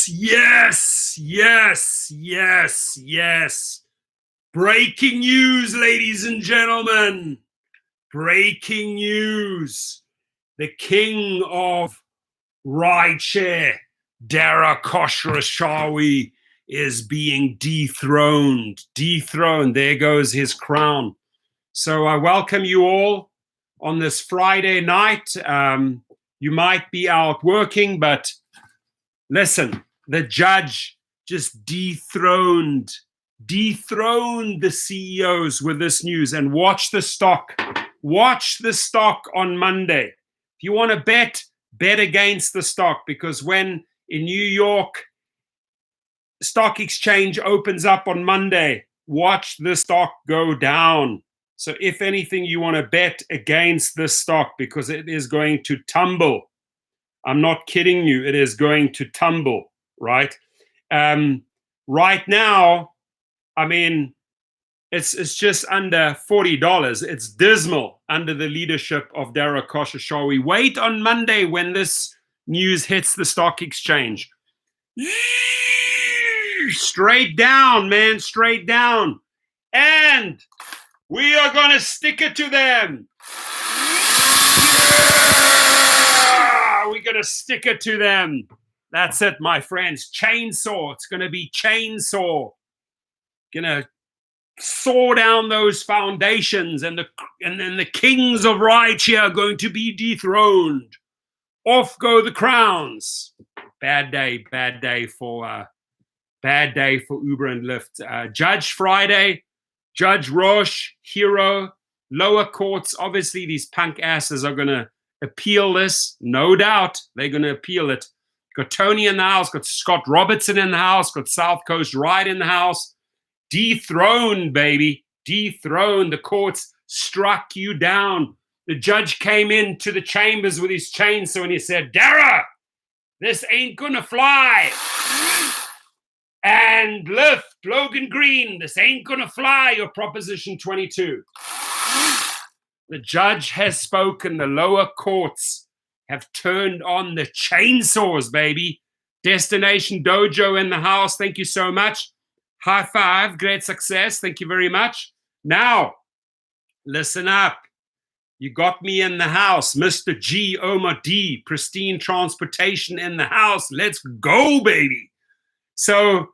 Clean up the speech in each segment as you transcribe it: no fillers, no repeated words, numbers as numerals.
Yes. Breaking news, ladies and gentlemen. Breaking news. The king of Rideshare, Dara Khosrowshahi, is being dethroned. Dethroned. There goes his crown. So I welcome you all on this Friday night. You might be out working, but listen, the judge just dethroned the CEOs with this news. And watch the stock on Monday. If you want to bet against the stock, because when in New York stock exchange opens up on Monday, watch the stock go down. So if anything, you want to bet against this stock because it is going to tumble. I'm not kidding you. It is going to tumble, right? Right now, I mean, it's just under $40. It's dismal under the leadership of Dara Khosrowshahi. Wait on Monday when this news hits the stock exchange. Straight down, man, straight down. And we are going to stick it to them. We're going to stick it to them. That's it, my friends. Chainsaw. It's going to be chainsaw. Going to saw down those foundations, and then the kings of Rideshare are going to be dethroned. Off go the crowns. Bad day for Uber and Lyft. Judge Friday, Judge Roche, Hero, lower courts. Obviously, these punk asses are going to appeal this. No doubt they're going to appeal it. Got Tony in the house, got Scott Robertson in the house, got South Coast Ride in the house. Dethroned, baby. Dethroned. The courts struck you down. The judge came into the chambers with his chainsaw and he said, Dara, this ain't gonna fly. And Lyft, Logan Green, this ain't gonna fly, your Proposition 22. The judge has spoken. The lower courts have turned on the chainsaws, baby. Destination Dojo in the house. Thank you so much. High five. Great success. Thank you very much. Now, listen up. You got me in the house. Mr. G, Omar D, Pristine Transportation in the house. Let's go, baby. So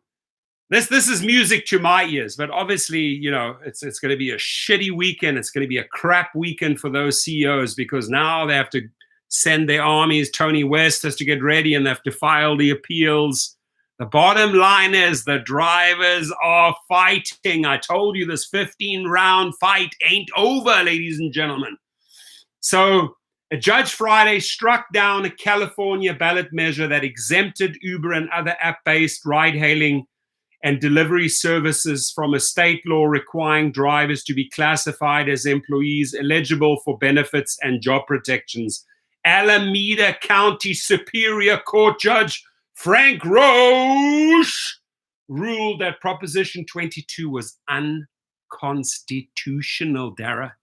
this is music to my ears, but obviously, you know, it's going to be a shitty weekend. It's going to be a crap weekend for those CEOs because now they have to send their armies. Tony West has to get ready and they have to file the appeals. The bottom line is the drivers are fighting. I told you this 15-round fight ain't over, ladies and gentlemen. So a judge Friday struck down a California ballot measure that exempted Uber and other app-based ride-hailing and delivery services from a state law requiring drivers to be classified as employees eligible for benefits and job protections. Alameda County Superior Court Judge Frank Roche ruled that Proposition 22 was unconstitutional, Dara.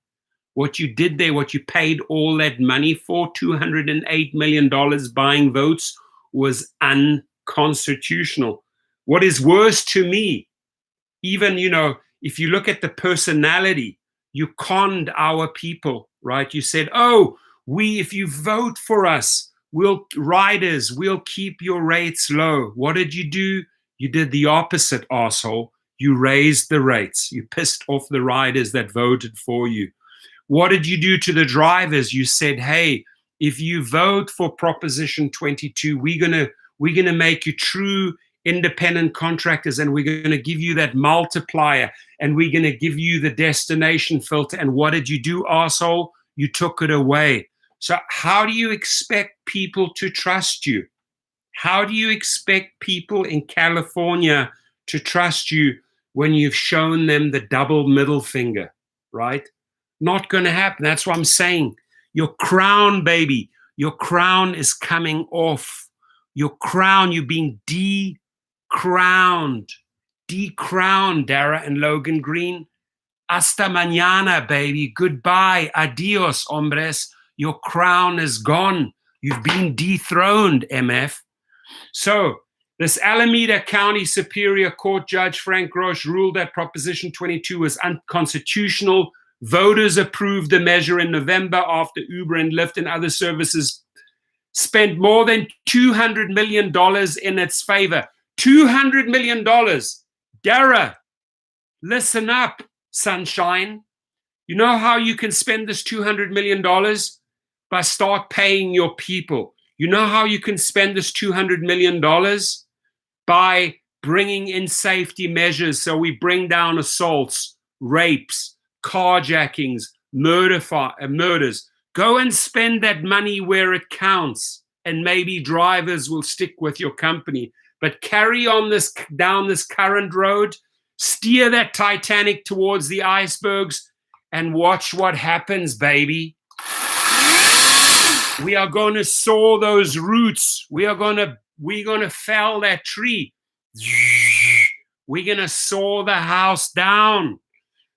What you did there, what you paid all that money for, $208 million buying votes, was unconstitutional. What is worse to me, even, you know, if you look at the personality, you conned our people, right? You said, oh, if you vote for us, we'll keep your rates low. What did you do? You did the opposite, asshole. You raised the rates. You pissed off the riders that voted for you. What did you do to the drivers? You said, hey, if you vote for Proposition 22, we're gonna make you true independent contractors, and we're going to give you that multiplier, and we're going to give you the destination filter. And what did you do, asshole? You took it away. So how do you expect people to trust you? How do you expect people in California to trust you when you've shown them the double middle finger, right? Not going to happen. That's what I'm saying. Your crown, baby, your crown is coming off. Your crown, you're being decrowned, Dara and Logan Green. Hasta mañana, baby. Goodbye. Adios, hombres. Your crown is gone. You've been dethroned, MF. So This Alameda County Superior Court Judge Frank Grosh ruled that Proposition 22 was unconstitutional. Voters approved the measure in November after Uber and Lyft and other services spent more than $200 million in its favor. $200 million. Dara, listen up, sunshine. You know how you can spend this $200 million? By start paying your people. You know how you can spend this $200 million? By bringing in safety measures. So we bring down assaults, rapes, carjackings, murders. Go and spend that money where it counts, and maybe drivers will stick with your company. But carry on down this current road, steer that Titanic towards the icebergs, and watch what happens, baby. We are going to saw those roots. We're going to fell that tree. We're going to saw the house down.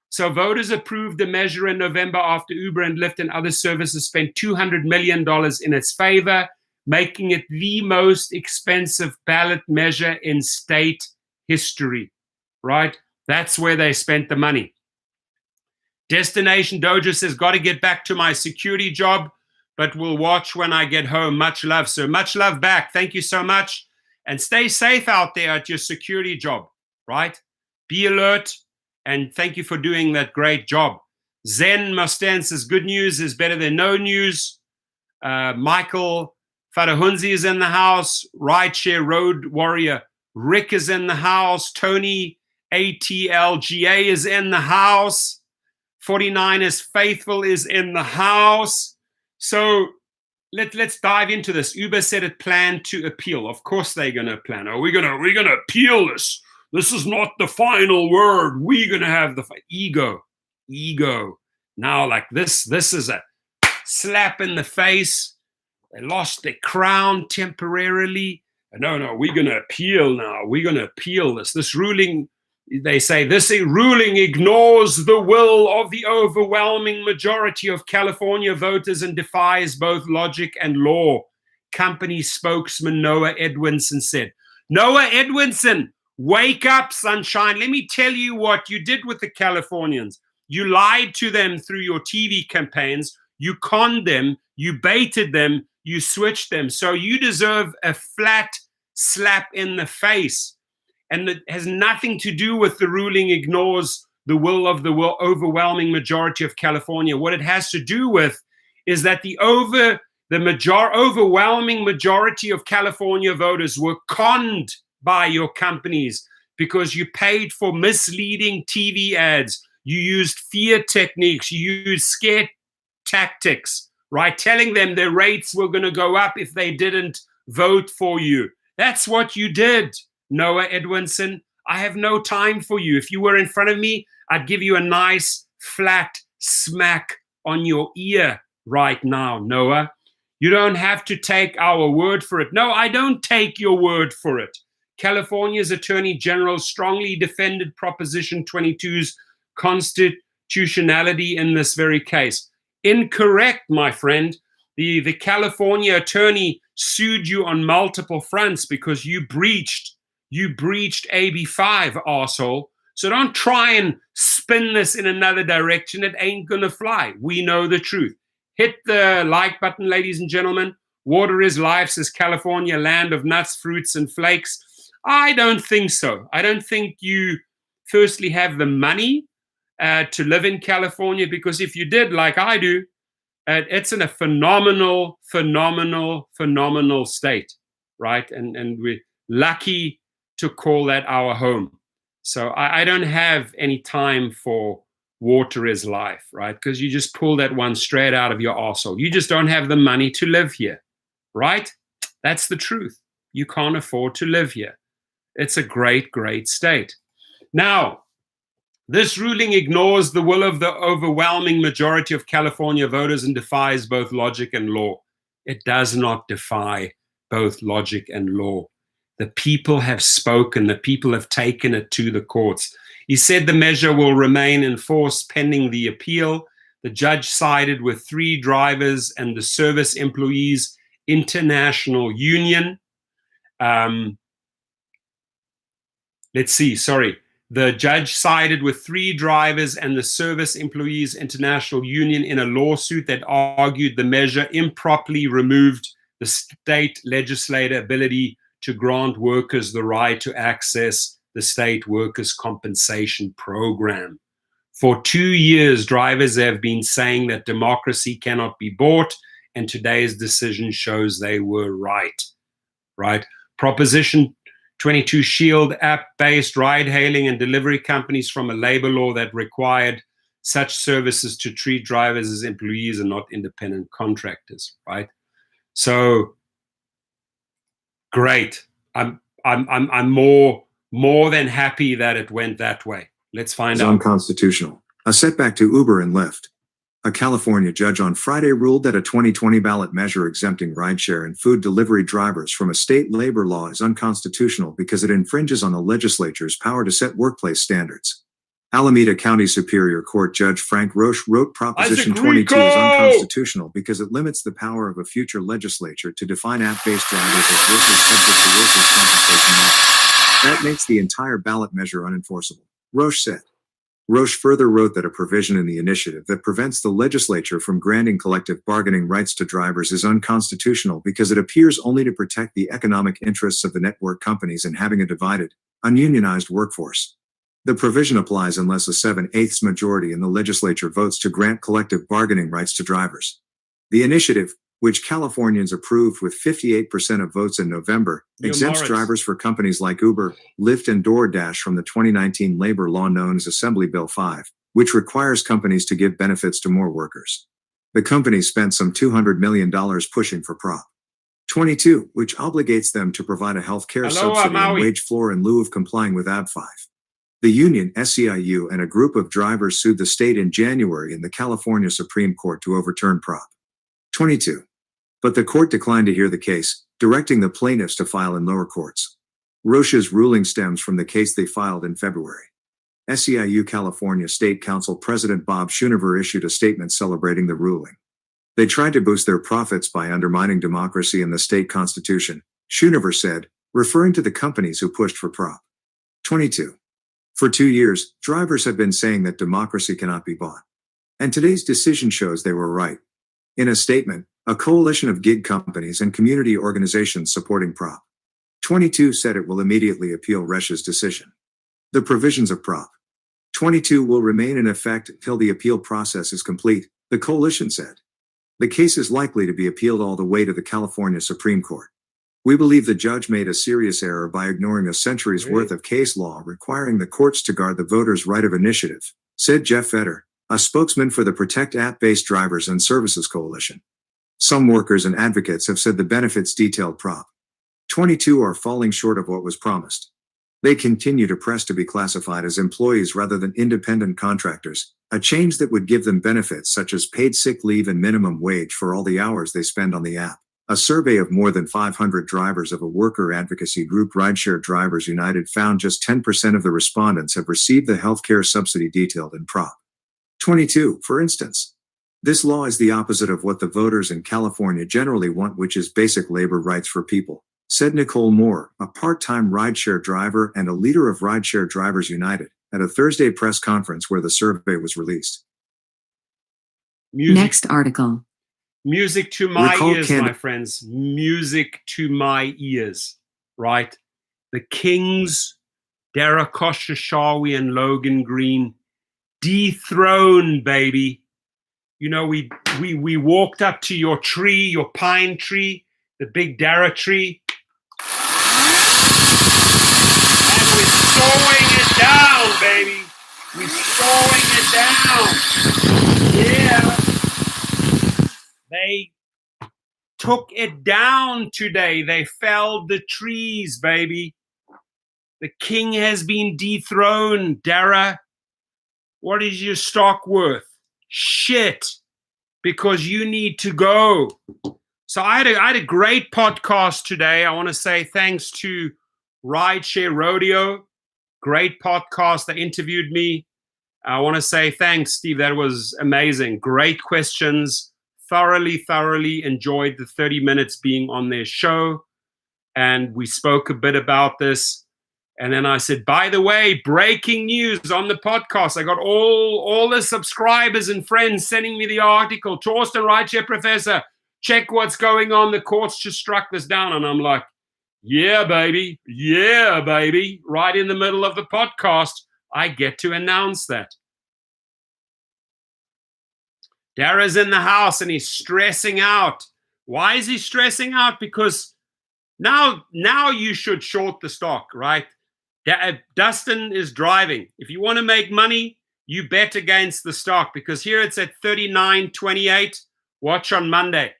So voters approved the measure in November after Uber and Lyft and other services spent $200 million in its favor, making it the most expensive ballot measure in state history, right? That's where they spent the money. Destination Doja says, got to get back to my security job, but we'll watch when I get home. Much love, sir. Much love back. Thank you so much. And stay safe out there at your security job, right? Be alert. And thank you for doing that great job. Zen Mustang says, good news is better than no news. Michael Farahunzi is in the house. Rideshare Road Warrior Rick is in the house. Tony ATLGA is in the house. 49 is Faithful is in the house. So let's dive into this. Uber said it planned to appeal. Of course they're going to plan. Oh, we're going to appeal this. This is not the final word. We're going to have the ego. Now, like this is a slap in the face. They lost their crown temporarily. No, we're going to appeal now. We're going to appeal this. This ruling, they say, this ruling ignores the will of the overwhelming majority of California voters and defies both logic and law. Company spokesman Noah Edwinson said. Noah Edwinson, wake up, sunshine. Let me tell you what you did with the Californians. You lied to them through your TV campaigns. You conned them. You baited them. You switched them. So you deserve a flat slap in the face. And it has nothing to do with the ruling ignores the will of the overwhelming majority of California. What it has to do with is that the overwhelming majority of California voters were conned by your companies because you paid for misleading TV ads. You used fear techniques. You used scare tactics, right? Telling them their rates were going to go up if they didn't vote for you. That's what you did, Noah Edwinson. I have no time for you. If you were in front of me, I'd give you a nice flat smack on your ear right now, Noah. You don't have to take our word for it. No, I don't take your word for it. California's Attorney General strongly defended Proposition 22's constitutionality in this very case. Incorrect, my friend. The California attorney sued you on multiple fronts because you breached AB 5, arsehole. So don't try and spin this in another direction. It ain't gonna fly. We know the truth. Hit the like button, ladies and gentlemen. Water is life, says California, land of nuts, fruits, and flakes. I don't think so. I don't think you firstly have the money to live in California, because if you did, like I do, it's in a phenomenal state, right? And we're lucky to call that our home. So I don't have any time for water is life, right? Because you just pull that one straight out of your arsehole. You just don't have the money to live here, right? That's the truth. You can't afford to live here. It's a great, great state. Now, this ruling ignores the will of the overwhelming majority of California voters and defies both logic and law. It does not defy both logic and law. The people have spoken. The people have taken it to the courts. He said the measure will remain in force pending the appeal. The judge sided with 3 drivers and the Service Employees International Union. let's see, sorry. The judge sided with 3 drivers and the Service Employees International Union in a lawsuit that argued the measure improperly removed the state legislator ability to grant workers the right to access the state workers' compensation program. For 2 years, drivers have been saying that democracy cannot be bought, and today's decision shows they were right. Proposition 22 shield app-based ride-hailing and delivery companies from a labor law that required such services to treat drivers as employees and not independent contractors, right? So, great. I'm more than happy that it went that way. Let's find out. Unconstitutional. A setback to Uber and Lyft. A California judge on Friday ruled that a 2020 ballot measure exempting rideshare and food delivery drivers from a state labor law is unconstitutional because it infringes on the legislature's power to set workplace standards. Alameda County Superior Court Judge Frank Roche wrote Proposition 22 is unconstitutional because it limits the power of a future legislature to define app-based drivers as workers subject to workers' compensation laws. That makes the entire ballot measure unenforceable, Roche said. Roche further wrote that a provision in the initiative that prevents the legislature from granting collective bargaining rights to drivers is unconstitutional because it appears only to protect the economic interests of the network companies in having a divided, ununionized workforce. The provision applies unless a 7/8 majority in the legislature votes to grant collective bargaining rights to drivers. The initiative, which Californians approved with 58% of votes in November, exempts drivers for companies like Uber, Lyft, and DoorDash from the 2019 labor law known as Assembly Bill 5, which requires companies to give benefits to more workers. The company spent some $200 million pushing for Prop 22, which obligates them to provide a health care subsidy and wage floor in lieu of complying with AB 5. The union, SEIU, and a group of drivers sued the state in January in the California Supreme Court to overturn Prop 22. But the court declined to hear the case, directing the plaintiffs to file in lower courts. Roche's ruling stems from the case they filed in February. SEIU California State Council President Bob Schoonover issued a statement celebrating the ruling. They tried to boost their profits by undermining democracy and the state constitution, Schoonover said, referring to the companies who pushed for Prop 22. For 2 years, drivers have been saying that democracy cannot be bought. And today's decision shows they were right. In a statement, a coalition of gig companies and community organizations supporting Prop 22 said it will immediately appeal Roche's decision. The provisions of Prop 22 will remain in effect until the appeal process is complete, the coalition said. The case is likely to be appealed all the way to the California Supreme Court. We believe the judge made a serious error by ignoring a century's worth of case law requiring the courts to guard the voters' right of initiative, said Jeff Fetter, a spokesman for the Protect App-Based Drivers and Services Coalition. Some workers and advocates have said the benefits detailed Prop 22 are falling short of what was promised. They continue to press to be classified as employees rather than independent contractors, a change that would give them benefits such as paid sick leave and minimum wage for all the hours they spend on the app. A survey of more than 500 drivers of a worker advocacy group Rideshare Drivers United found just 10% of the respondents have received the healthcare subsidy detailed in Prop 22, for instance. This law is the opposite of what the voters in California generally want, which is basic labor rights for people, said Nicole Moore, a part-time rideshare driver and a leader of Rideshare Drivers United, at a Thursday press conference where the survey was released. Next article. Music to my ears, my friends. Music to my ears, right? The Kings, Derek Koshashawi and Logan Green, dethroned, baby. You know, we walked up to your tree, your pine tree, the big Dara tree, and we're sawing it down, baby. We're sawing it down. Yeah. They took it down today. They felled the trees, baby. The king has been dethroned, Dara. What is your stock worth? Shit, because you need to go. So I had a great podcast today. I want to say thanks to Rideshare Rodeo. Great podcast. They interviewed me. I want to say thanks, Steve. That was amazing. Great questions. Thoroughly enjoyed the 30 minutes being on their show. And we spoke a bit about this. And then I said, by the way, breaking news on the podcast. I got all the subscribers and friends sending me the article. Torsten Rideshare Professor, check what's going on. The courts just struck this down. And I'm like, yeah, baby. Yeah, baby. Right in the middle of the podcast, I get to announce that. Dara's in the house and he's stressing out. Why is he stressing out? Because now you should short the stock, right? Dustin is driving. If you want to make money, you bet against the stock, because here it's at 39.28. Watch on Monday.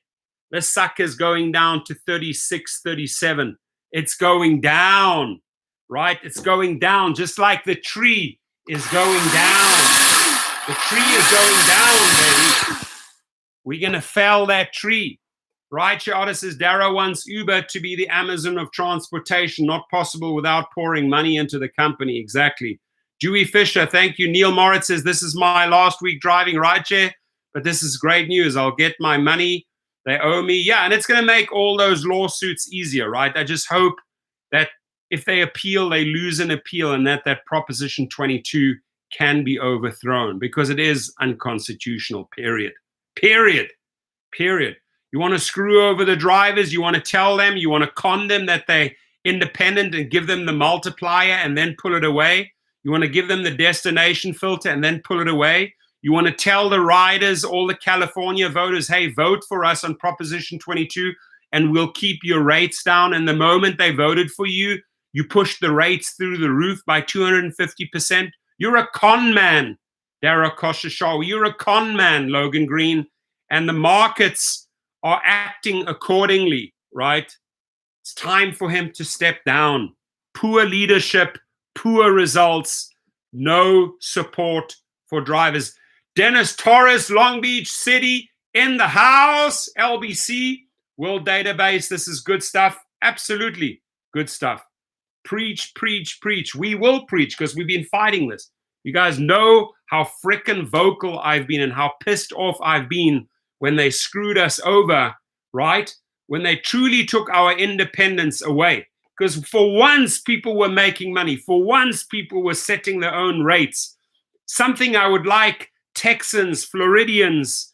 This sucker's going down to 36.37. It's going down, right? It's going down just like the tree is going down. The tree is going down, baby. We're going to fell that tree. Rideshare Artist says, Dara wants Uber to be the Amazon of transportation, not possible without pouring money into the company. Exactly. Dewey Fisher, thank you. Neil Moritz says, this is my last week driving Rideshare, but this is great news. I'll get my money. They owe me. Yeah, and it's going to make all those lawsuits easier, right? I just hope that if they appeal, they lose an appeal, and that Proposition 22 can be overthrown, because it is unconstitutional, period. Period. Period. You want to screw over the drivers, you want to tell them, you want to con them that they're independent and give them the multiplier and then pull it away. You want to give them the destination filter and then pull it away. You want to tell the riders, all the California voters, hey, vote for us on Proposition 22 and we'll keep your rates down. And the moment they voted for you, you pushed the rates through the roof by 250%. You're a con man, Dara Koshashaw. You're a con man, Logan Green. And the markets are acting accordingly, right? It's time for him to step down. Poor leadership, poor results, no support for drivers. Dennis Torres, Long Beach City, in the house. LBC, World Database, this is good stuff. Absolutely good stuff. Preach, preach, preach. We will preach, because we've been fighting this. You guys know how frickin' vocal I've been and how pissed off I've been when they screwed us over, right? When they truly took our independence away. Because for once, people were making money. For once, people were setting their own rates. Something I would like Texans, Floridians,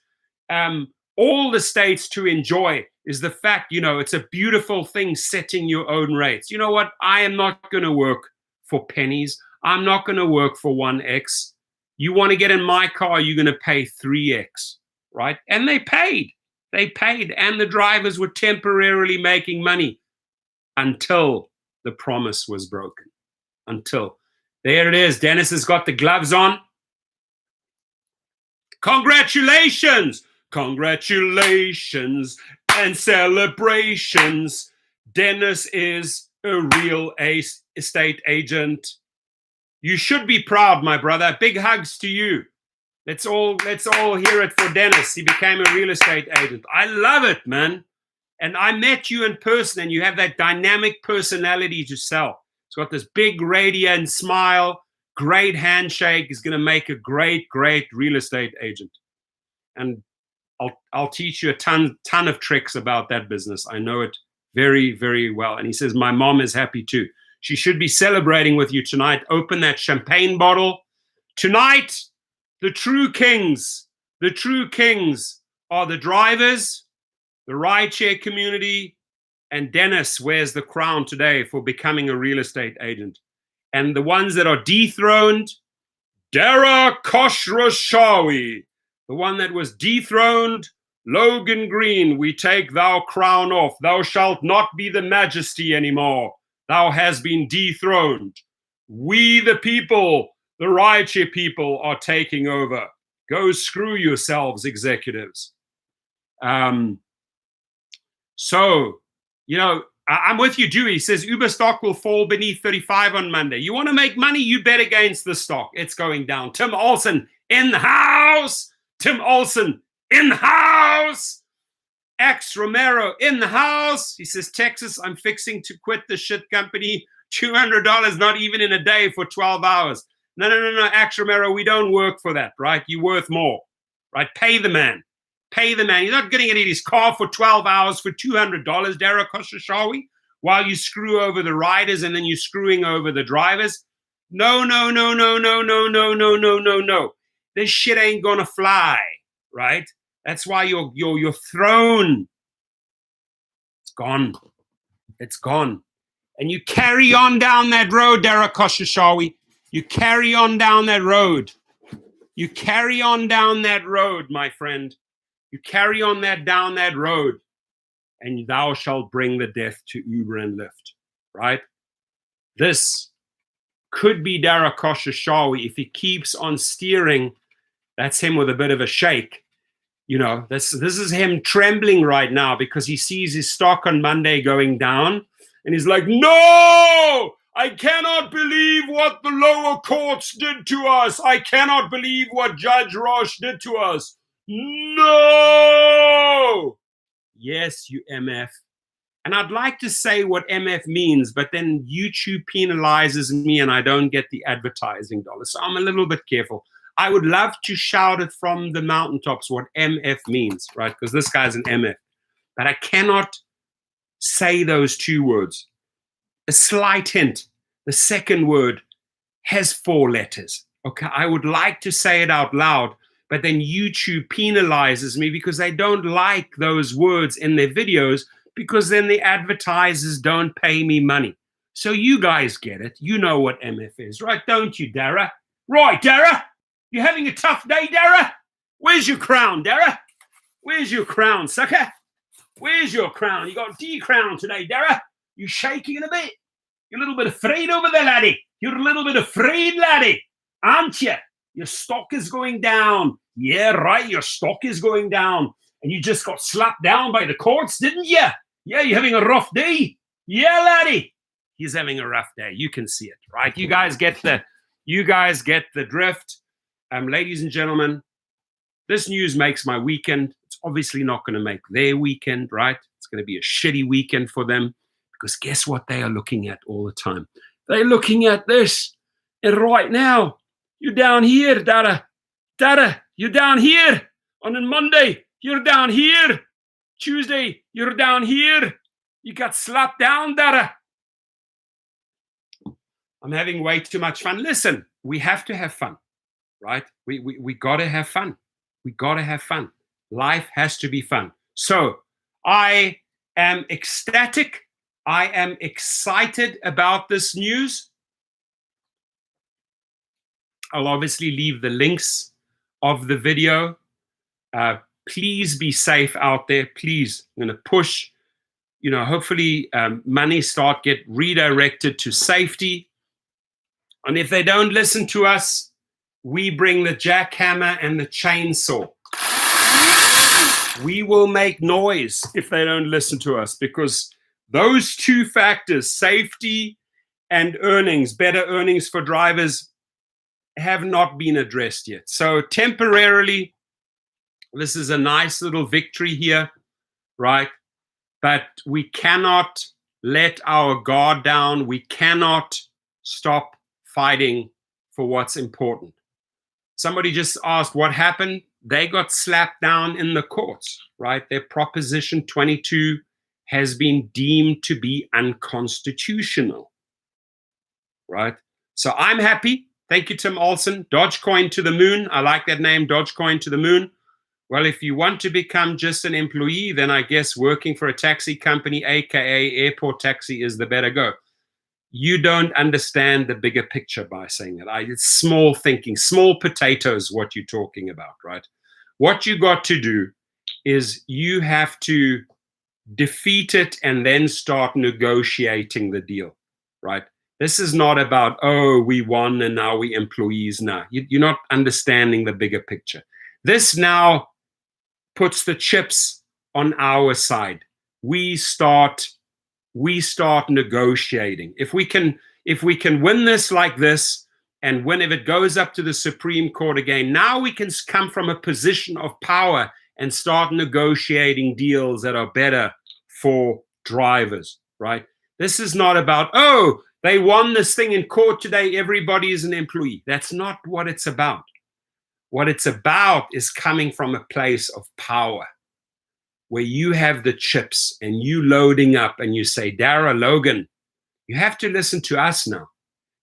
all the states to enjoy is the fact, it's a beautiful thing setting your own rates. You know what? I am not going to work for pennies. I'm not going to work for 1x. You want to get in my car, you're going to pay 3x. Right? And they paid, and the drivers were temporarily making money until the promise was broken. Until. There it is. Dennis has got the gloves on. Congratulations! Congratulations and celebrations. Dennis is a real estate agent. You should be proud, my brother. Big hugs to you. Let's all hear it for Dennis. He became a real estate agent. I love it, man. And I met you in person, and you have that dynamic personality to sell. It's got this big radiant smile, great handshake. He's going to make a great, great real estate agent. And I'll teach you a ton of tricks about that business. I know it very, very well. And he says, my mom is happy too. She should be celebrating with you tonight. Open that champagne bottle. Tonight, the true kings are the drivers, the rideshare community, and Dennis wears the crown today for becoming a real estate agent. And the ones that are dethroned, Dara Khosrowshahi, the one that was dethroned, Logan Green, we take thou crown off. Thou shalt not be the majesty anymore. Thou has been dethroned. We the people, the rideshare people, are taking over. Go screw yourselves, executives. So, I'm with you, Dewey. He says Uber stock will fall beneath 35 on Monday. You want to make money? You bet against the stock. It's going down. Tim Olson in the house. Tim Olson in the house. X Romero in the house. He says, Texas, I'm fixing to quit the shit company. $200, not even in a day, for 12 hours. No, X Romero, we don't work for that, right? You're worth more, right? Pay the man. Pay the man. You're not getting it in his car for 12 hours for $200, Dara Khosrowshahi. while you screw over the riders and then you're screwing over the drivers. No, no, no, no, no, no, no, no, no, no, no. This shit ain't gonna fly, right? That's why your throne, it's gone. It's gone. And you carry on down that road, Dara Koshashawi. You carry on down that road. You carry on down that road, my friend. You carry on down that road, and thou shalt bring the death to Uber and Lyft, right? This could be Dara Koshashawi if he keeps on steering. That's him with a bit of a shake. You know, this is him trembling right now because he sees his stock on Monday going down, and he's like, no, I cannot believe what the lower courts did to us. I cannot believe what Judge Roche did to us. No! Yes, you MF. And I'd like to say what MF means, but then YouTube penalizes me and I don't get the advertising dollars. So I'm a little bit careful. I would love to shout it from the mountaintops what MF means, right? Because this guy's an MF. But I cannot say those two words. A slight hint. The second word has 4 letters. Okay, I would like to say it out loud, but then YouTube penalizes me because they don't like those words in their videos, because then the advertisers don't pay me money. So you guys get it. You know what MF is, right? Don't you, Dara? Right, Dara? You having a tough day, Dara? Where's your crown, Dara? Where's your crown, sucker? Where's your crown? You got D-crown today, Dara. You shaking a bit? You're a little bit afraid over there, laddie. You're a little bit afraid, laddie, aren't you? Your stock is going down. Yeah, right, your stock is going down. And you just got slapped down by the courts, didn't you? Yeah, you're having a rough day. Yeah, laddie. He's having a rough day. You can see it, right? You guys get the drift. Ladies and gentlemen, this news makes my weekend. It's obviously not going to make their weekend, right? It's going to be a shitty weekend for them, because guess what they are looking at all the time? They're looking at this. And right now, you're down here, Dara. Dara, you're down here. On a Monday, you're down here. Tuesday, you're down here. You got slapped down, Dara. I'm having way too much fun. Listen, we have to have fun, right? We got to have fun. We got to have fun. Life has to be fun. So I am ecstatic. I am excited about this news. I'll obviously leave the links of the video. Please be safe out there. Please, I'm going to push, hopefully money get redirected to safety. And if they don't listen to us, we bring the jackhammer and the chainsaw. We will make noise if they don't listen to us, because those two factors, safety and earnings, better earnings for drivers, have not been addressed yet. So temporarily, this is a nice little victory here, right? But we cannot let our guard down. We cannot stop fighting for what's important. Somebody just asked what happened. They got slapped down in the courts, right? Their Proposition 22 has been deemed to be unconstitutional, right? So I'm happy. Thank you, Tim Olson. Dogecoin to the moon. I like that name, Dogecoin to the moon. Well, if you want to become just an employee, then I guess working for a taxi company, aka airport taxi, is the better go. You don't understand the bigger picture by saying that. It's small thinking, small potatoes, what you're talking about, right? What you got to do is you have to defeat it and then start negotiating the deal, right? This is not about, oh, we won and now we employees. No, you're not understanding the bigger picture. This now puts the chips on our side. We start negotiating. If we can win this like this, and when if it goes up to the Supreme Court again, now we can come from a position of power and start negotiating deals that are better for drivers, right? This is not about, oh, they won this thing in court today, everybody is an employee. That's not what it's about. What it's about is coming from a place of power. where you have the chips and you loading up and you say, Dara, Logan, you have to listen to us now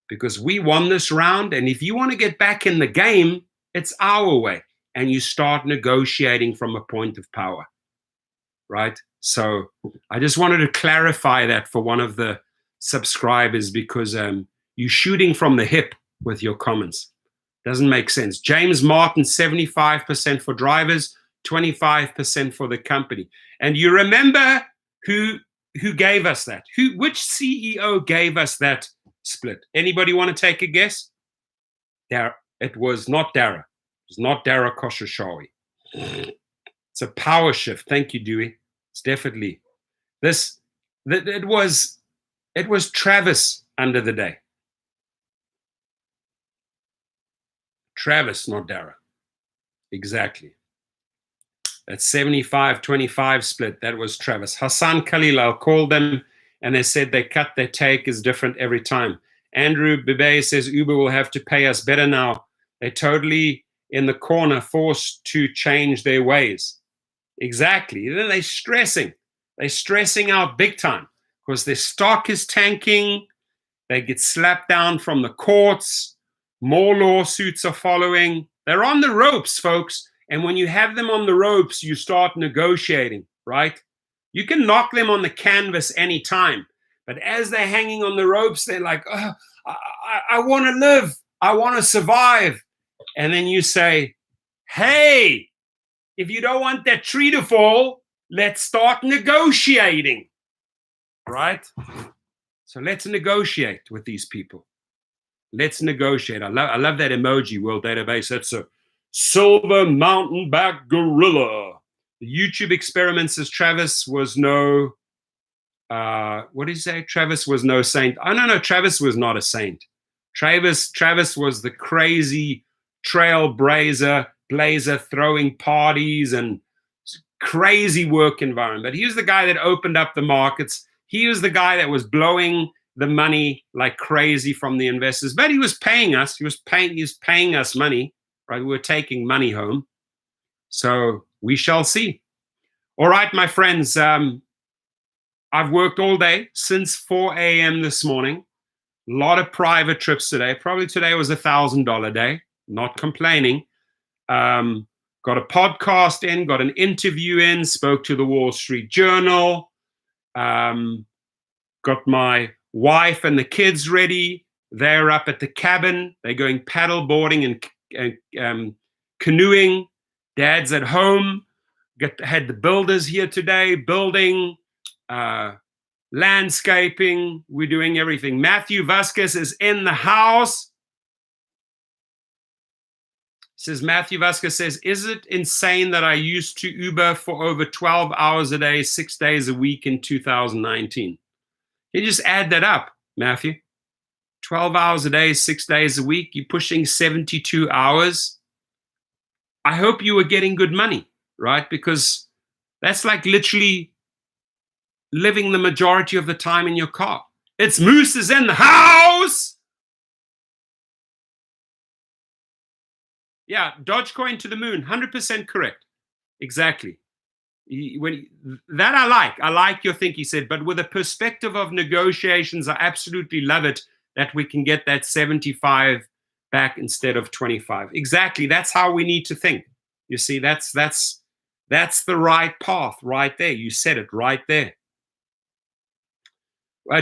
because we won this round. And if you want to get back in the game, it's our way. And you start negotiating from a point of power, right? So I just wanted to clarify that for one of the subscribers because you're shooting from the hip with your comments. Doesn't make sense. James Martin, 75% for drivers, 25% for the company. And you remember who gave us that? Which CEO gave us that split? Anybody want to take a guess? It was not Dara. It was not Dara Khosrowshahi. It's a power shift. Thank you, Dewey. It's definitely this. It was Travis under the day. Travis, not Dara. Exactly. That 75-25 split, that was Travis. Hassan Khalil, I'll call them, and they said they cut their take is different every time. Andrew Bibe says Uber will have to pay us better now. They're totally in the corner, forced to change their ways. Exactly. Then they're stressing. They're stressing out big time because their stock is tanking. They get slapped down from the courts. More lawsuits are following. They're on the ropes, folks. And when you have them on the ropes, you start negotiating, right? You can knock them on the canvas anytime. But as they're hanging on the ropes, they're like, oh, I want to live. I want to survive. And then you say, hey, if you don't want that tree to fall, let's start negotiating, right? So let's negotiate with these people. Let's negotiate. I love that emoji, World Database. That's a silver mountain back gorilla. The YouTube experiment says Travis was no, what did he say? Travis was no saint. Oh, no, Travis was not a saint. Travis was the crazy trailblazer, throwing parties and crazy work environment. But he was the guy that opened up the markets. He was the guy that was blowing the money like crazy from the investors. But he was paying us. He was paying us money, right? We were taking money home. So we shall see. All right, my friends. I've worked all day since 4 a.m. this morning. A lot of private trips today. Probably today was $1,000 day. Not complaining. Got a podcast in, got an interview in, spoke to the Wall Street Journal, got my wife and the kids ready. They're up at the cabin. They're going paddle boarding and canoeing. Dad's at home. Had the builders here today, building, landscaping. We're doing everything. Matthew Vasquez is in the house. Says Matthew Vasquez says, is it insane that I used to Uber for over 12 hours a day, 6 days a week in 2019? You just add that up, Matthew. 12 hours a day, 6 days a week. You're pushing 72 hours. I hope you were getting good money, right? Because that's like literally living the majority of the time in your car. It's Moose is in the house. Yeah, Dogecoin to the moon, 100% correct. Exactly. I like your think, he said, but with a perspective of negotiations, I absolutely love it that we can get that 75 back instead of 25. Exactly. That's how we need to think. You see, that's the right path right there. You said it right there.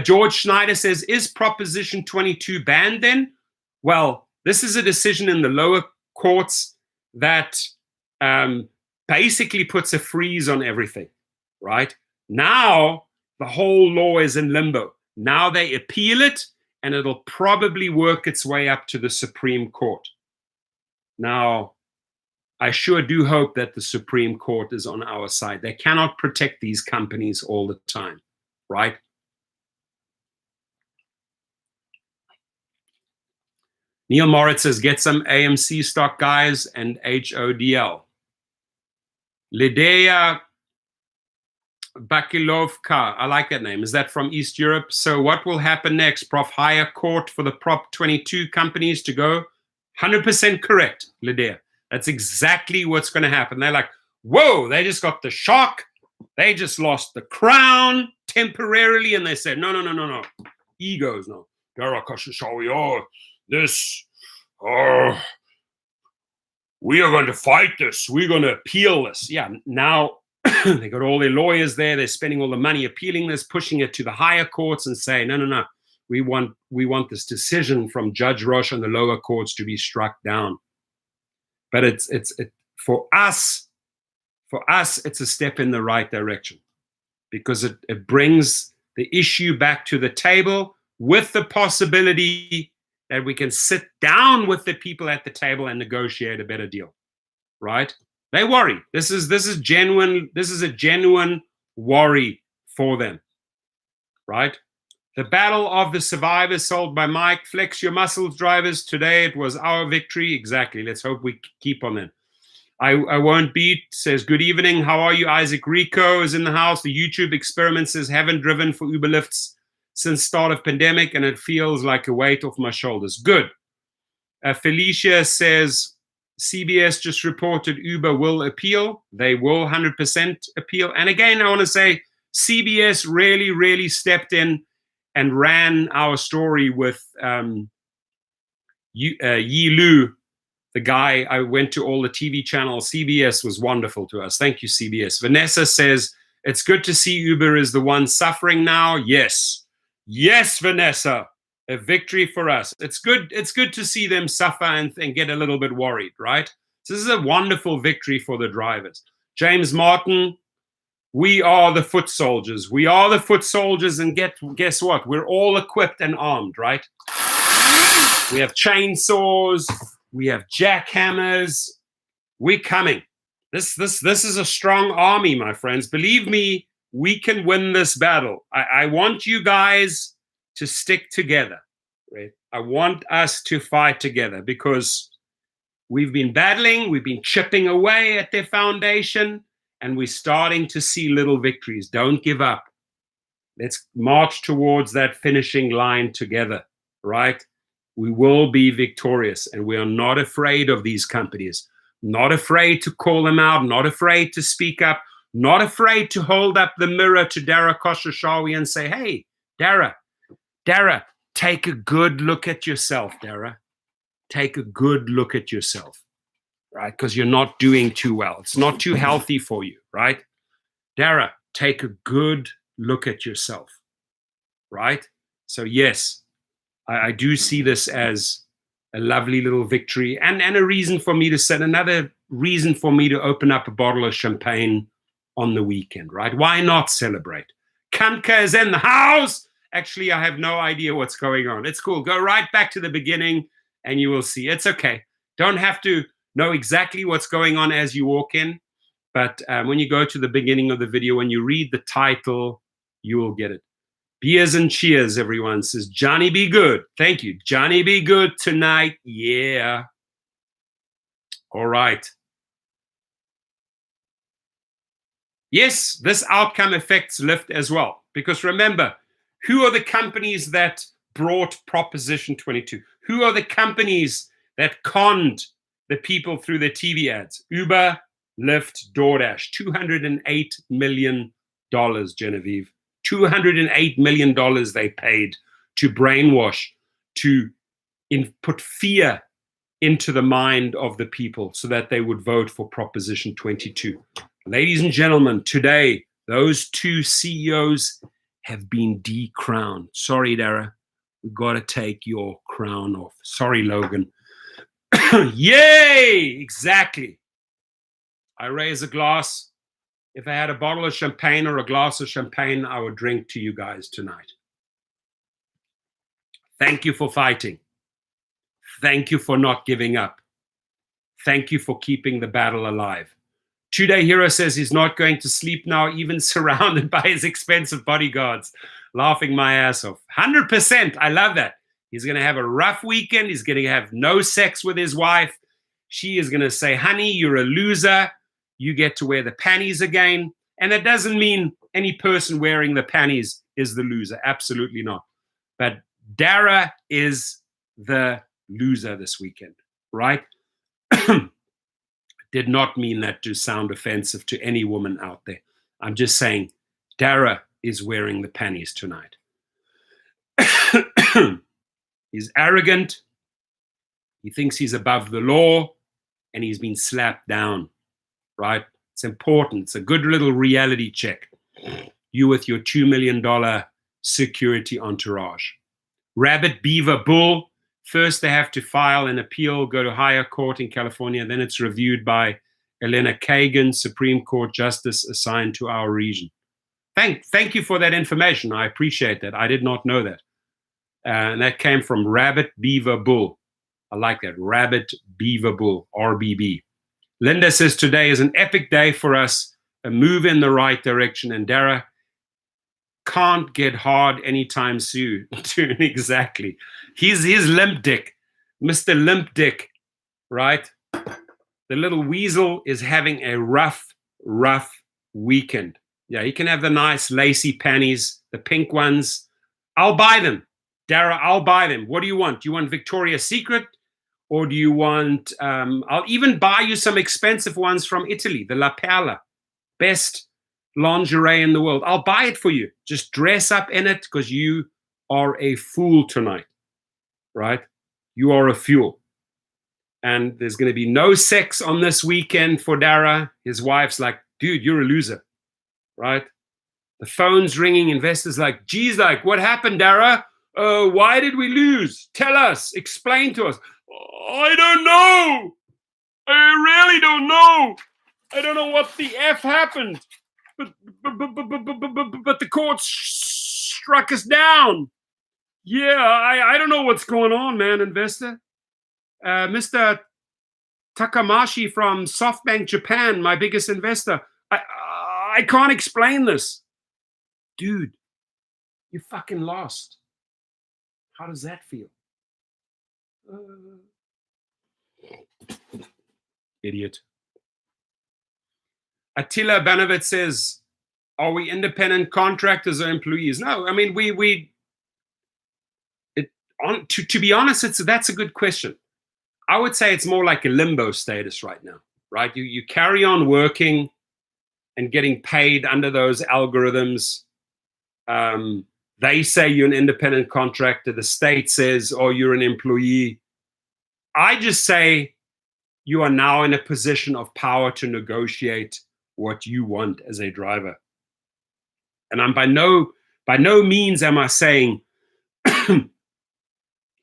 George Schneider says, is Proposition 22 banned then? Well, this is a decision in the lower courts that basically puts a freeze on everything, right? Now, the whole law is in limbo. Now they appeal it, and it'll probably work its way up to the Supreme Court. Now, I sure do hope that the Supreme Court is on our side. They cannot protect these companies all the time, right? Neil Moritz says, get some AMC stock, guys, and HODL. Lidea Bakilovka, I like that name. Is that from East Europe? So what will happen next, Prof? Higher court for the Prop 22 companies to go? 100% correct, Lidea. That's exactly what's going to happen. They're like, whoa, they just got the shock. They just lost the crown temporarily, and they said, no. Egos, no. We are going to fight this. We're going to appeal this. Yeah, now they got all their lawyers there. They're spending all the money appealing this, pushing it to the higher courts and say, no. We want this decision from Judge Roche and the lower courts to be struck down. But it's for us, it's a step in the right direction because it brings the issue back to the table with the possibility that we can sit down with the people at the table and negotiate a better deal, right? They worry. This is genuine. This is a genuine worry for them, right? The battle of the survivors sold by Mike. Flex your muscles, drivers. Today it was our victory. Exactly. Let's hope we keep on that. I won't beat says, good evening. How are you? Isaac Rico is in the house. The YouTube experiment says, haven't driven for Uber Lyfts since start of pandemic, and it feels like a weight off my shoulders. Good. Felicia says, CBS just reported Uber will appeal. They will 100% appeal. And again, I want to say CBS really, really stepped in and ran our story with Yi Lu, the guy. I went to all the TV channels. CBS was wonderful to us. Thank you, CBS. Vanessa says, it's good to see Uber is the one suffering now. Yes. Yes, Vanessa. A victory for us. It's good to see them suffer and get a little bit worried, right? So this is a wonderful victory for the drivers. James Martin, we are the foot soldiers. We are the foot soldiers, and guess what? We're all equipped and armed, right? We have chainsaws. We have jackhammers. We're coming. This is a strong army, my friends. Believe me, we can win this battle. I want you guys to stick together, right? I want us to fight together because we've been battling. We've been chipping away at their foundation. And we're starting to see little victories. Don't give up. Let's march towards that finishing line together, right? We will be victorious, and we are not afraid of these companies. Not afraid to call them out, not afraid to speak up, not afraid to hold up the mirror to Dara Khosrowshahi and say, hey, Dara, take a good look at yourself, Dara. Take a good look at yourself. Right? Because you're not doing too well. It's not too healthy for you, right? Dara, take a good look at yourself, right? So yes, I do see this as a lovely little victory and a reason for me to set another reason for me to open up a bottle of champagne on the weekend, right? Why not celebrate? Kanka is in the house. Actually, I have no idea what's going on. It's cool. Go right back to the beginning and you will see. It's okay. Don't have to know exactly what's going on as you walk in, but when you go to the beginning of the video, when you read the title, you will get it. Beers and cheers, everyone, says Johnny be good. Thank you. Johnny be good tonight. Yeah. All right. Yes, this outcome affects Lyft as well, because remember, who are the companies that brought Proposition 22? Who are the companies that conned the people through their TV ads? Uber, Lyft, DoorDash. $208 million, Genevieve. $208 million they paid to brainwash, to put fear into the mind of the people so that they would vote for Proposition 22. Ladies and gentlemen, today, those two CEOs have been decrowned. Sorry, Dara. We've got to take your crown off. Sorry, Logan. Yay! Exactly. I raise a glass. If I had a bottle of champagne or a glass of champagne, I would drink to you guys tonight. Thank you for fighting. Thank you for not giving up. Thank you for keeping the battle alive. Two-Day Hero says he's not going to sleep now, even surrounded by his expensive bodyguards. Laughing my ass off. 100%. I love that. He's going to have a rough weekend. He's going to have no sex with his wife. She is going to say, honey, you're a loser. You get to wear the panties again. And it doesn't mean any person wearing the panties is the loser. Absolutely not. But Dara is the loser this weekend, right? Did not mean that to sound offensive to any woman out there. I'm just saying, Dara is wearing the panties tonight. He's arrogant. He thinks he's above the law, and he's been slapped down, right? It's important. It's a good little reality check. You with your $2 million security entourage. Rabbit, beaver, bull. First, they have to file an appeal, go to higher court in California. Then it's reviewed by Elena Kagan, Supreme Court Justice assigned to our region. Thank you for that information. I appreciate that. I did not know that. And that came from Rabbit, Beaver, Bull. I like that. Rabbit, Beaver, Bull, RBB. Linda says today is an epic day for us, a move in the right direction. And Dara can't get hard anytime soon. Exactly. He's limp dick, Mr. Limp Dick, right? The little weasel is having a rough weekend. Yeah, he can have the nice lacy panties, the pink ones. I'll buy them. Dara, I'll buy them. What do you want? Do you want Victoria's Secret? Or do you want, I'll even buy you some expensive ones from Italy, the La Perla, best lingerie in the world. I'll buy it for you. Just dress up in it because you are a fool tonight, right? You are a fool. And there's going to be no sex on this weekend for Dara. His wife's like, dude, you're a loser, right? The phone's ringing. Investors like, geez, like, what happened, Dara? Why did we lose? Tell us. Explain to us. I don't know. I really don't know. I don't know what the F happened. But the court struck us down. Yeah, I don't know what's going on, man, investor. Mr. Takamashi from SoftBank Japan, my biggest investor. I can't explain this. Dude, you fucking lost. How does that feel? Idiot. Attila Banovit says, are we independent contractors or employees? No, I mean, to be honest, that's a good question. I would say it's more like a limbo status right now, right? You carry on working and getting paid under those algorithms. They say you're an independent contractor. The state says, oh, you're an employee. I just say you are now in a position of power to negotiate what you want as a driver. And I'm by no means am I saying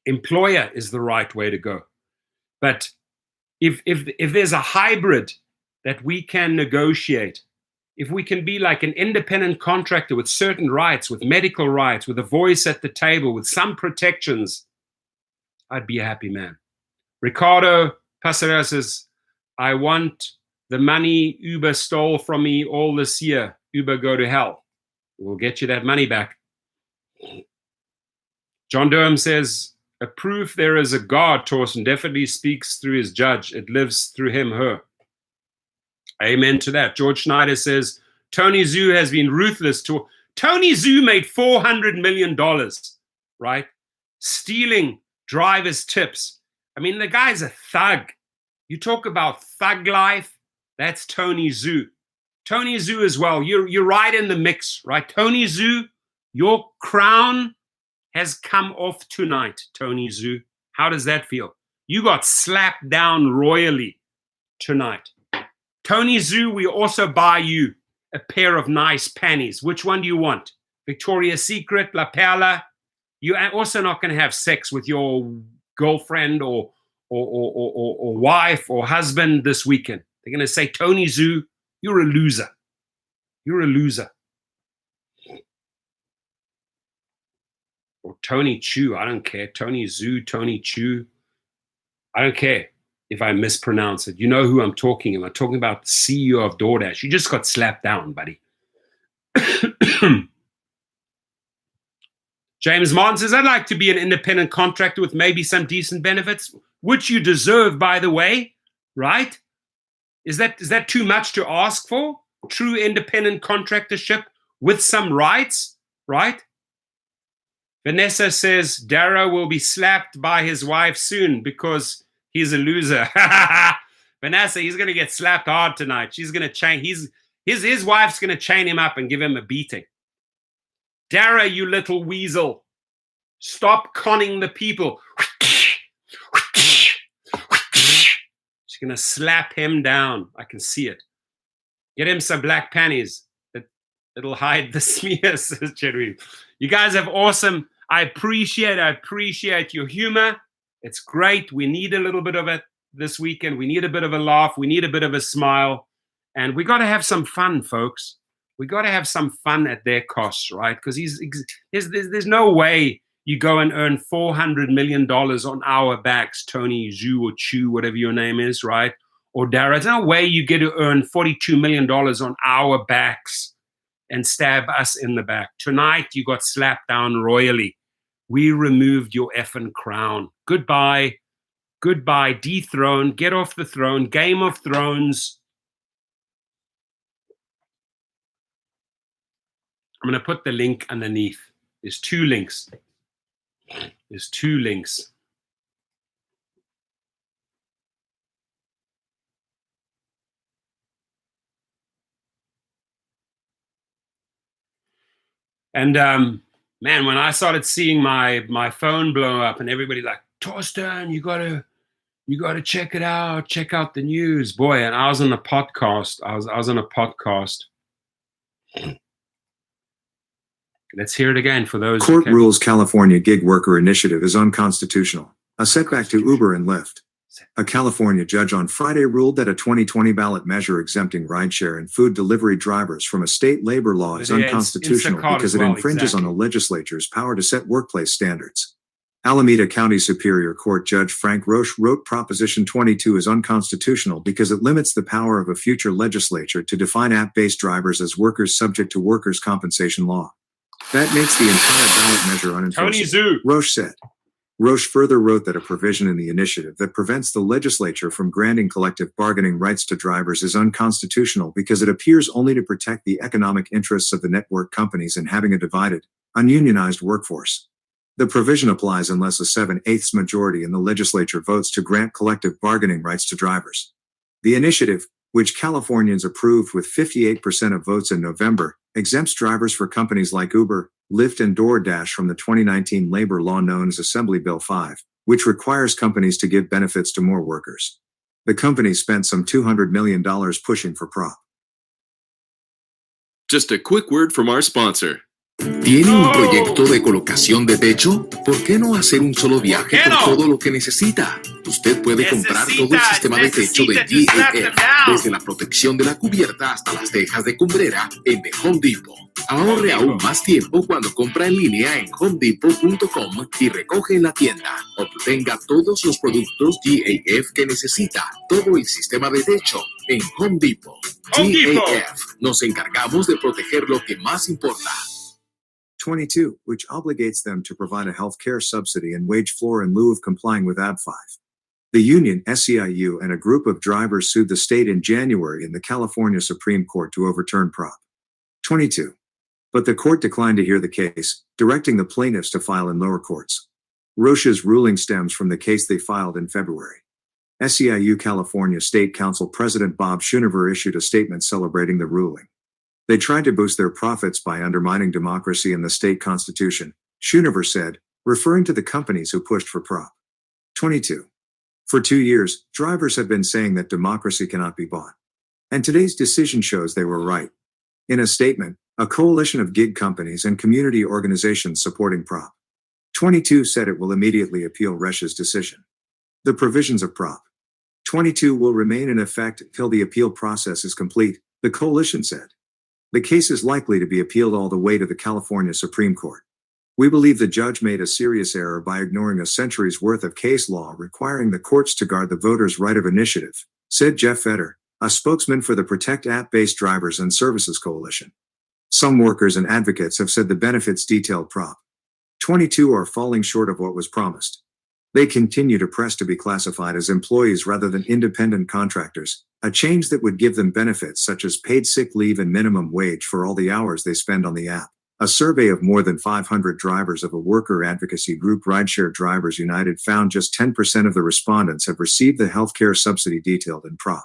employer is the right way to go. But if there's a hybrid that we can negotiate, if we can be like an independent contractor with certain rights, with medical rights, with a voice at the table, with some protections, I'd be a happy man. Ricardo Passerella says, I want the money Uber stole from me all this year. Uber, go to hell. We'll get you that money back. John Durham says, a proof there is a God, Torsten, definitely speaks through his judge. It lives through him, her. Amen to that. George Schneider says, Tony Zhu has been ruthless. Tony Zhu made $400 million, right? Stealing drivers' tips. I mean, the guy's a thug. You talk about thug life, that's Tony Zhu. Tony Zhu as well. You're right in the mix, right? Tony Zhu, your crown has come off tonight, Tony Zhu. How does that feel? You got slapped down royally tonight. Tony Zhu, we also buy you a pair of nice panties. Which one do you want? Victoria's Secret, La Perla? You're also not going to have sex with your girlfriend or wife or husband this weekend. They're going to say, Tony Zhu, you're a loser. You're a loser. Or Tony Chu, I don't care. Tony Zhu, Tony Chu. I don't care if I mispronounce it. You know who I'm talking about. I'm talking about the CEO of DoorDash. You just got slapped down, buddy. James Martin says, I'd like to be an independent contractor with maybe some decent benefits, which you deserve, by the way, right? Is that too much to ask for? True independent contractorship with some rights, right? Vanessa says, Dara will be slapped by his wife soon because he's a loser. Vanessa, he's going to get slapped hard tonight. She's going to change. His wife's going to chain him up and give him a beating. Dara, you little weasel. Stop conning the people. She's going to slap him down. I can see it. Get him some black panties. It'll hide the smear, says Genevieve. You guys have awesome. I appreciate your humor. It's great. We need a little bit of it this weekend. We need a bit of a laugh. We need a bit of a smile. And we got to have some fun, folks. We got to have some fun at their costs, right? Because there's no way you go and earn $400 million on our backs, Tony, Zhu, or Chu, whatever your name is, right? Or Dara. There's no way you get to earn $42 million on our backs and stab us in the back. Tonight, you got slapped down royally. We removed your effing crown. Goodbye. Goodbye, dethroned. Get off the throne. Game of Thrones. I'm going to put the link underneath. There's two links. And man, when I started seeing my phone blow up and everybody like, Torsten, you gotta check it out, check out the news, boy. And I was on a podcast. I was on a podcast. Let's hear it again for those. Court rules California gig worker initiative is unconstitutional. A setback to Uber and Lyft. A California judge on Friday ruled that a 2020 ballot measure exempting rideshare and food delivery drivers from a state labor law is unconstitutional because it infringes on the legislature's power to set workplace standards. Alameda County Superior Court Judge Frank Roche wrote Proposition 22 is unconstitutional because it limits the power of a future legislature to define app-based drivers as workers subject to workers' compensation law. That makes the entire ballot measure unenforceable, Roche said. Roche further wrote that a provision in the initiative that prevents the legislature from granting collective bargaining rights to drivers is unconstitutional because it appears only to protect the economic interests of the network companies in having a divided, ununionized workforce. The provision applies unless a 7/8 majority in the legislature votes to grant collective bargaining rights to drivers. The initiative, which Californians approved with 58% of votes in November, exempts drivers for companies like Uber, Lyft, and DoorDash from the 2019 labor law known as Assembly Bill 5, which requires companies to give benefits to more workers. The company spent some $200 million pushing for Prop. Just a quick word from our sponsor. ¿Tiene un proyecto de colocación de techo? ¿Por qué no hacer un solo viaje por todo lo que necesita? Usted puede comprar todo el sistema de techo de GAF, desde la protección de la cubierta hasta las tejas de cumbrera en The Home Depot. Ahorre aún más tiempo cuando compra en línea en homedepot.com y recoge en la tienda. Obtenga todos los productos GAF que necesita, todo el sistema de techo en Home Depot. GAF, nos encargamos de proteger lo que más importa. 22, which obligates them to provide a health care subsidy and wage floor in lieu of complying with AB 5. The union, SEIU, and a group of drivers sued the state in January in the California Supreme Court to overturn Prop. 22. But the court declined to hear the case, directing the plaintiffs to file in lower courts. Roche's ruling stems from the case they filed in February. SEIU California State Council President Bob Schoonover issued a statement celebrating the ruling. They tried to boost their profits by undermining democracy and the state constitution, Schoonover said, referring to the companies who pushed for Prop. 22. For 2 years, drivers have been saying that democracy cannot be bought. And today's decision shows they were right. In a statement, a coalition of gig companies and community organizations supporting Prop. 22 said it will immediately appeal Roche's decision. The provisions of Prop. 22 will remain in effect until the appeal process is complete, the coalition said. The case is likely to be appealed all the way to the California Supreme Court. We believe the judge made a serious error by ignoring a century's worth of case law requiring the courts to guard the voters' right of initiative, said Jeff Fetter, a spokesman for the Protect App-Based Drivers and Services Coalition. Some workers and advocates have said the benefits detailed Prop. 22 are falling short of what was promised. They continue to press to be classified as employees rather than independent contractors, a change that would give them benefits such as paid sick leave and minimum wage for all the hours they spend on the app. A survey of more than 500 drivers of a worker advocacy group Rideshare Drivers United found just 10% of the respondents have received the healthcare subsidy detailed in Prop.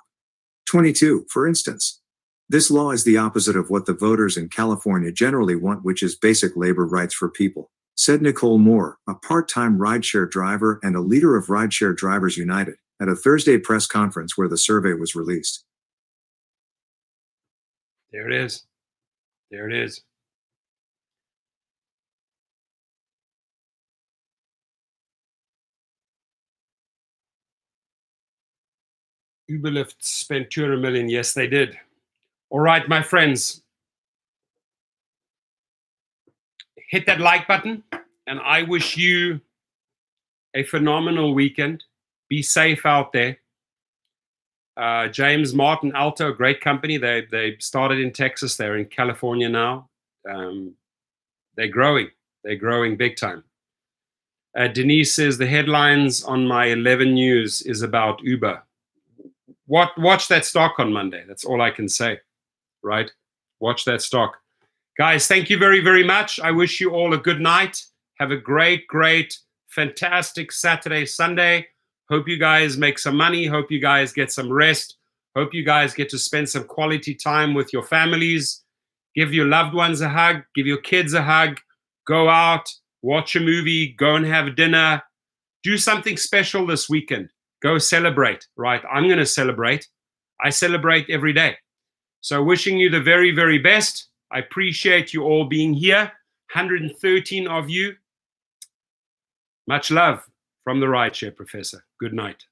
22, for instance. This law is the opposite of what the voters in California generally want, which is basic labor rights for people, said Nicole Moore, a part-time rideshare driver and a leader of Rideshare Drivers United, at a Thursday press conference where the survey was released. There it is. There it is. Uber Lyft spent 200 million. Yes, they did. All right, my friends. Hit that like button, and I wish you a phenomenal weekend. Be safe out there. James Martin Alto, a great company. They started in Texas. They're in California now. They're growing. They're growing big time. Denise says the headlines on my 11 News is about Uber. Watch that stock on Monday. That's all I can say, right? Watch that stock. Guys, thank you very, very much. I wish you all a good night. Have a great, great, fantastic Saturday, Sunday. Hope you guys make some money. Hope you guys get some rest. Hope you guys get to spend some quality time with your families. Give your loved ones a hug. Give your kids a hug. Go out, watch a movie, go and have dinner. Do something special this weekend. Go celebrate, right? I'm going to celebrate. I celebrate every day. So wishing you the very, very best. I appreciate you all being here. 113 of you. Much love from the Rideshare Professor. Good night.